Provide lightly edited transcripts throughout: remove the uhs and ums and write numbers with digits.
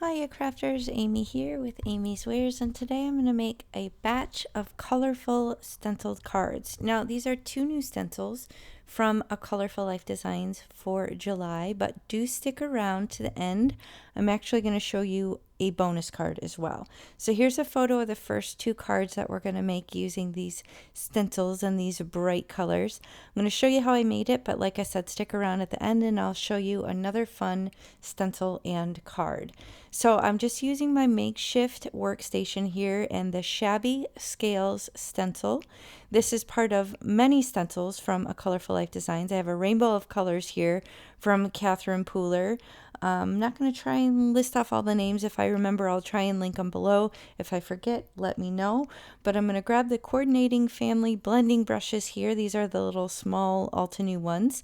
Hiya crafters, Amy here with Amy's Wares, and today I'm going to make a batch of colorful stenciled cards. Now these are two new stencils from A Colorful Life Designs for July, but do stick around to the end. I'm actually going to show you a bonus card as well. So here's a photo of the first two cards that we're going to make using these stencils and these bright colors. I'm going to show you how I made it, but like I said, stick around at the end and I'll show you another fun stencil and card. So I'm just using my makeshift workstation here and the Shabby Scales stencil. This is part of many stencils from A Colorful Life Designs. I have a rainbow of colors here from 𝘄𝐵𝗓𝗄. I'm not going to try and list off all the names. If I remember, I'll try and link them below. If I forget, let me know. But I'm going to grab the coordinating family blending brushes here. These are the little small Altenew ones.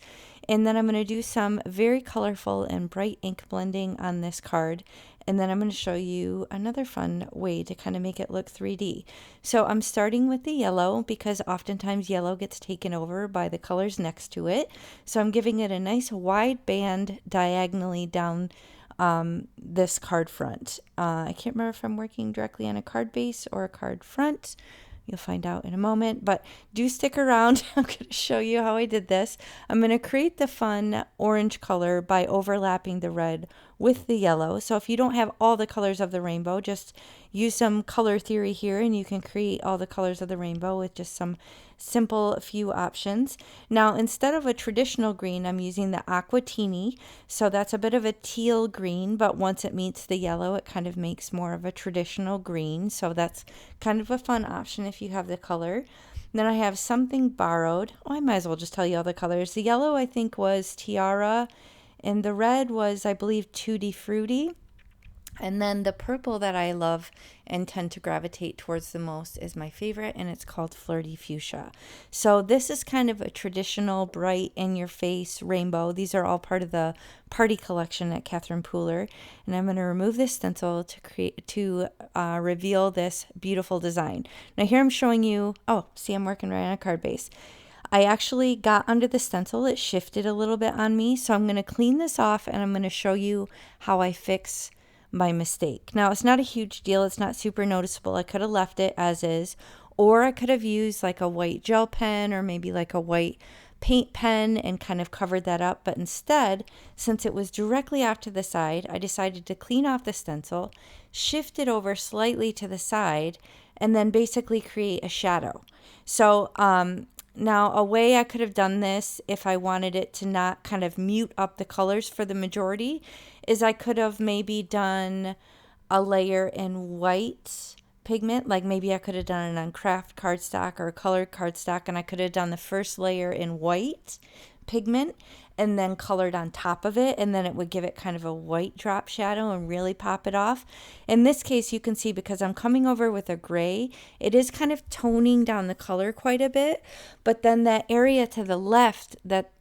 And then I'm going to do some very colorful and bright ink blending on this card. And then I'm going to show you another fun way to kind of make it look 3D. So I'm starting with the yellow because oftentimes yellow gets taken over by the colors next to it. So I'm giving it a nice wide band diagonally down this card front. I can't remember if I'm working directly on a card base or a card front. You'll find out in a moment, but do stick around. I'm going to show you how I did this. I'm going to create the fun orange color by overlapping the red with the yellow. So if you don't have all the colors of the rainbow, just use some color theory here and you can create all the colors of the rainbow with just some simple few options. Now instead of a traditional green, I'm using the 𝗁𝐴quatini. So that's a bit of a teal green, but once it meets the yellow, it kind of makes more of a traditional green. So that's kind of a fun option if you have the color. Then I have Something Borrowed. Oh, I might as well just tell you all the colors. The yellow I think was Tiara, and the red was, I believe, Tutti Frutti. And then the purple that I love and tend to gravitate towards the most is my favorite, and it's called Flirty Fuchsia. So this is kind of a traditional bright in-your-face rainbow. These are all part of the party collection at 𝘄𝐵𝗓𝗄. And I'm going to remove this stencil to reveal this beautiful design. Now here I'm showing you, oh, see, I'm working right on a card base. I actually got under the stencil. It shifted a little bit on me. So I'm going to clean this off and I'm going to show you how I fix my mistake. Now it's not a huge deal. It's not super noticeable. I could have left it as is, or I could have used like a white gel pen or maybe like a white paint pen and kind of covered that up. But instead, since it was directly off to the side, I decided to clean off the stencil, shift it over slightly to the side, and then basically create a shadow. So now a way I could have done this if I wanted it to not kind of mute up the colors for the majority is I could have maybe done a layer in white pigment, like maybe I could have done it on craft cardstock or colored cardstock, and I could have done the first layer in white pigment and then colored on top of it, and then it would give it kind of a white drop shadow and really pop it off. In this case, you can see because I'm coming over with a gray, it is kind of toning down the color quite a bit, but then that area to the left that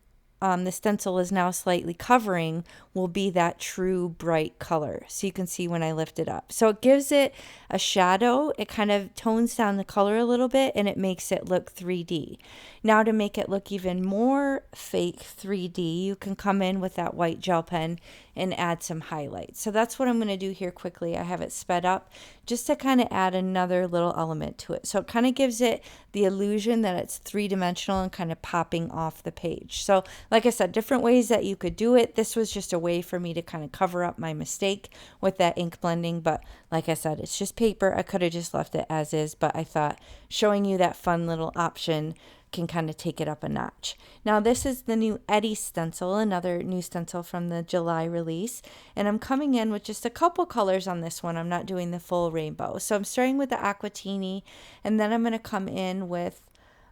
the stencil is now slightly covering will be that true bright color. So you can see when I lift it up. So it gives it a shadow. It kind of tones down the color a little bit and it makes it look 3D. Now to make it look even more fake 3D, you can come in with that white gel pen and add some highlights. So that's what I'm going to do here quickly. I have it sped up just to kind of add another little element to it. So it kind of gives it the illusion that it's three-dimensional and kind of popping off the page. So like I said, different ways that you could do it. This was just a way for me to kind of cover up my mistake with that ink blending. But like I said, it's just paper. I could have just left it as is, but I thought showing you that fun little option can kind of take it up a notch. Now this is the new Eddie stencil, another new stencil from the July release, and I'm coming in with just a couple colors on this one. I'm not doing the full rainbow. So I'm starting with the 𝗁𝗁𝗄, and then I'm going to come in with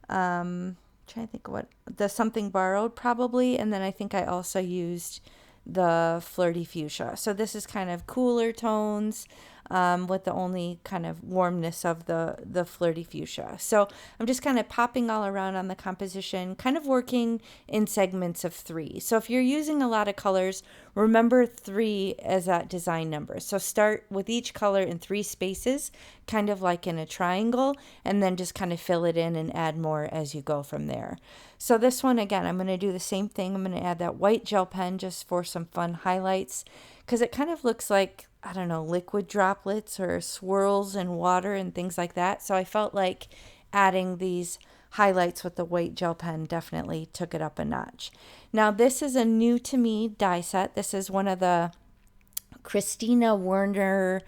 trying to think what the Something Borrowed probably, and then I think I also used the Flirty Fuchsia. So this is kind of cooler tones with the only kind of warmness of the Flirty Fuchsia. So I'm just kind of popping all around on the composition, kind of working in segments of 3. So if you're using a lot of colors, remember 3 as that design number. So start with each color in 3 spaces, kind of like in a triangle, and then just kind of fill it in and add more as you go from there. So this one, again, I'm going to do the same thing. I'm going to add that white gel pen just for some fun highlights, because it kind of looks like I don't know, liquid droplets or swirls in water and things like that. So I felt like adding these highlights with the white gel pen definitely took it up a notch. Now this is a new to me die set. This is one of the Christina Werner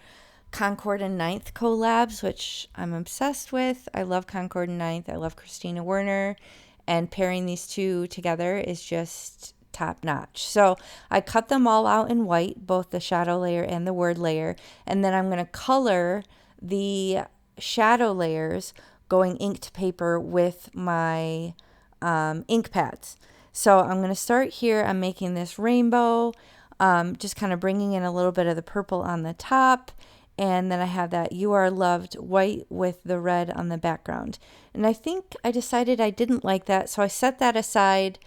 Concord and Ninth collabs, which I'm obsessed with. I love Concord and Ninth. I love Christina Werner. And pairing these two together is just top notch. So I cut them all out in white, both the shadow layer and the word layer. And then I'm going to color the shadow layers going ink to paper with my ink pads. So I'm going to start here. I'm making this rainbow, just kind of bringing in a little bit of the purple on the top. And then I have that You Are Loved white with the red on the background. And I think I decided I didn't like that, so I set that aside.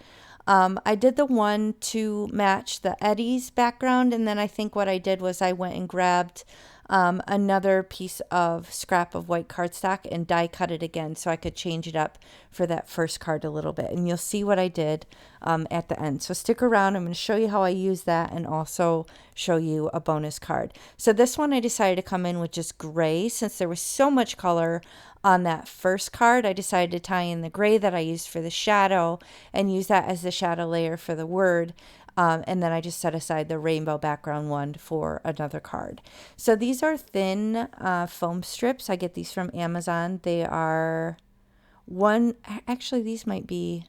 I did the one to match the Eddie's background, and then I think what I did was I went and grabbed another piece of scrap of white cardstock and die cut it again so I could change it up for that first card a little bit. And you'll see what I did at the end. So stick around. I'm going to show you how I use that and also show you a bonus card. So this one I decided to come in with just gray since there was so much color on that first card. I decided to tie in the gray that I used for the shadow and use that as the shadow layer for the word. And then I just set aside the rainbow background one for another card. So these are thin foam strips. I get these from Amazon. They are actually these might be,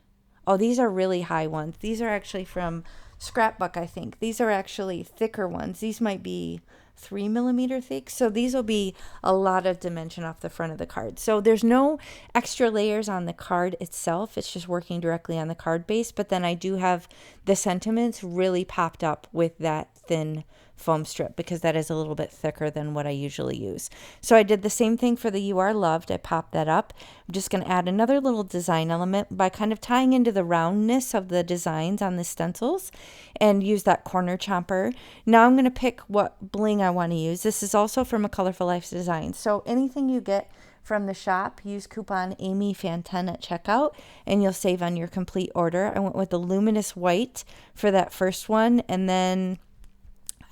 oh, these are really high ones. These are actually from Scrapbook, I think. These are actually thicker ones. These might be 3mm thick. So these will be a lot of dimension off the front of the card. So there's no extra layers on the card itself. It's just working directly on the card base. But then I do have the sentiments really popped up with that thin foam strip because that is a little bit thicker than what I usually use. So I did the same thing for the You Are Loved. I popped that up. I'm just going to add another little design element by kind of tying into the roundness of the designs on the stencils and use that corner chomper. Now I'm going to pick what bling I want to use. This is also from a Colorful Life design. So anything you get from the shop, use coupon AmyFan10 at checkout and you'll save on your complete order. I went with the luminous white for that first one, and then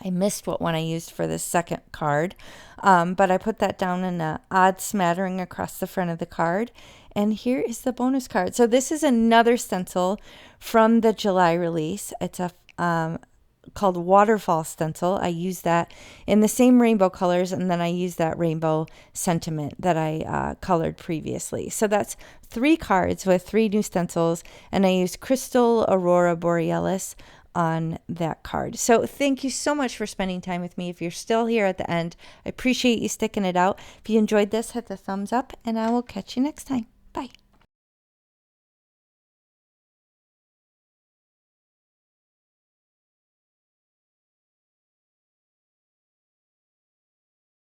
I missed what one I used for the second card, but I put that down in an odd smattering across the front of the card. And here is the bonus card. So this is another stencil from the July release. It's a called Waterfall stencil. I use that in the same rainbow colors, and then I use that rainbow sentiment that I colored previously. So that's 3 cards with 3 new stencils, and I used Crystal Aurora Borealis on that card. So thank you so much for spending time with me. If you're still here at the end, I appreciate you sticking it out. If you enjoyed this, hit the thumbs up, and I will catch you next time.